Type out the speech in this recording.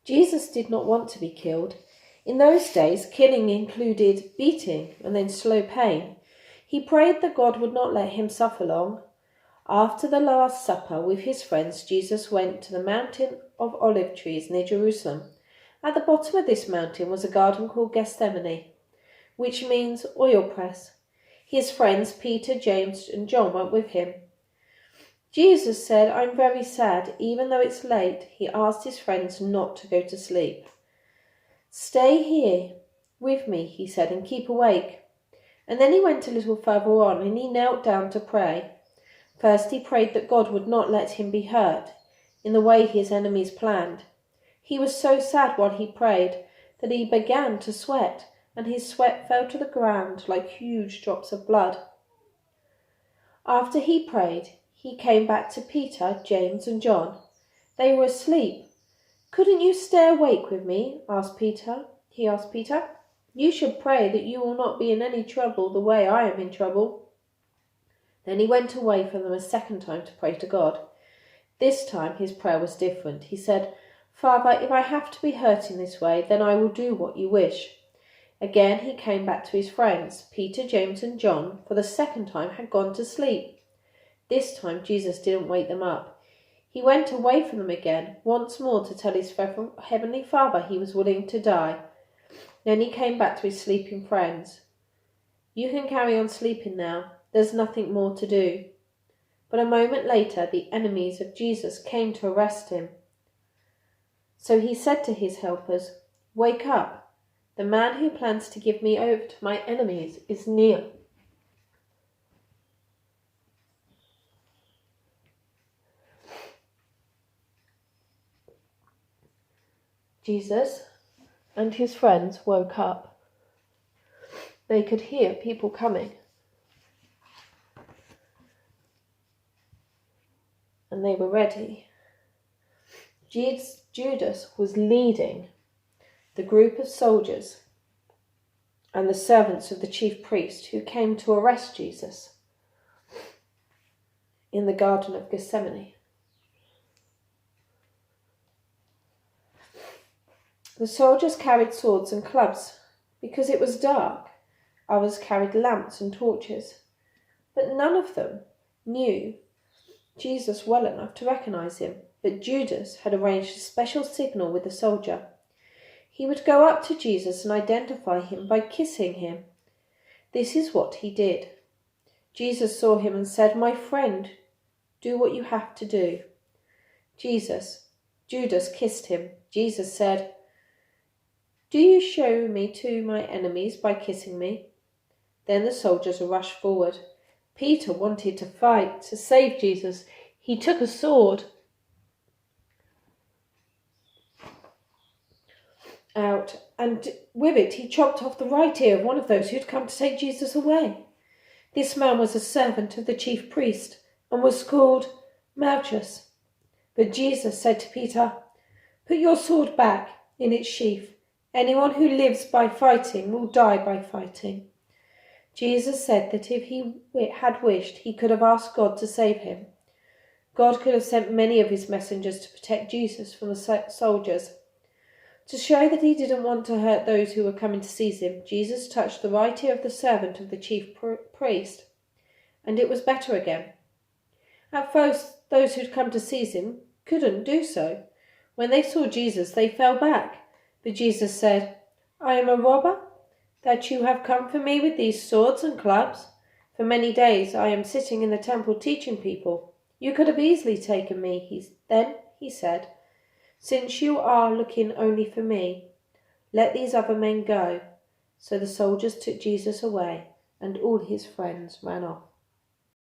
Jesus did not want to be killed. In those days, killing included beating and then slow pain. He prayed that God would not let him suffer long. After the Last Supper with his friends, Jesus went to the Mountain of Olive Trees near Jerusalem. At the bottom of this mountain was a garden called Gethsemane, which means oil press. His friends, Peter, James, and John, went with him. Jesus said, "I'm very sad. Even though it's late," he asked his friends not to go to sleep. "Stay here with me," he said, "and keep awake." And then he went a little further on and he knelt down to pray. First he prayed that God would not let him be hurt in the way his enemies planned. He was so sad while he prayed that he began to sweat, and his sweat fell to the ground like huge drops of blood. After he prayed, he came back to Peter, James, and John. They were asleep. "Couldn't you stay awake with me?" He asked Peter. "You should pray that you will not be in any trouble the way I am in trouble." Then he went away from them a second time to pray to God. This time his prayer was different. He said, "Father, if I have to be hurt in this way, then I will do what you wish." Again he came back to his friends. Peter, James, and John, for the second time, had gone to sleep. This time Jesus didn't wake them up. He went away from them again, once more to tell his heavenly Father he was willing to die. Then he came back to his sleeping friends. "You can carry on sleeping now. There's nothing more to do." But a moment later, the enemies of Jesus came to arrest him. So he said to his helpers, "Wake up. The man who plans to give me over to my enemies is near." Jesus and his friends woke up. They could hear people coming, and they were ready. Judas was leading the group of soldiers and the servants of the chief priest who came to arrest Jesus in the Garden of Gethsemane. The soldiers carried swords and clubs because it was dark. Others carried lamps and torches. But none of them knew Jesus well enough to recognize him. But Judas had arranged a special signal with the soldier. He would go up to Jesus and identify him by kissing him. This is what he did. Jesus saw him and said, "My friend, do what you have to do." Judas kissed him. Jesus said, "Do you show me to my enemies by kissing me?" Then the soldiers rushed forward. Peter wanted to fight to save Jesus. He took a sword out, and with it he chopped off the right ear of one of those who had come to take Jesus away. This man was a servant of the chief priest and was called Malchus. But Jesus said to Peter, "Put your sword back in its sheath. Anyone who lives by fighting will die by fighting." Jesus said that if he had wished, he could have asked God to save him. God could have sent many of his messengers to protect Jesus from the soldiers. To show that he didn't want to hurt those who were coming to seize him, Jesus touched the right ear of the servant of the chief priest, and it was better again. At first, those who'd come to seize him couldn't do so. When they saw Jesus, they fell back. But Jesus said, "I am a robber, that you have come for me with these swords and clubs? For many days I am sitting in the temple teaching people. You could have easily taken me." Then he said, "Since you are looking only for me, let these other men go." So the soldiers took Jesus away, and all his friends ran off.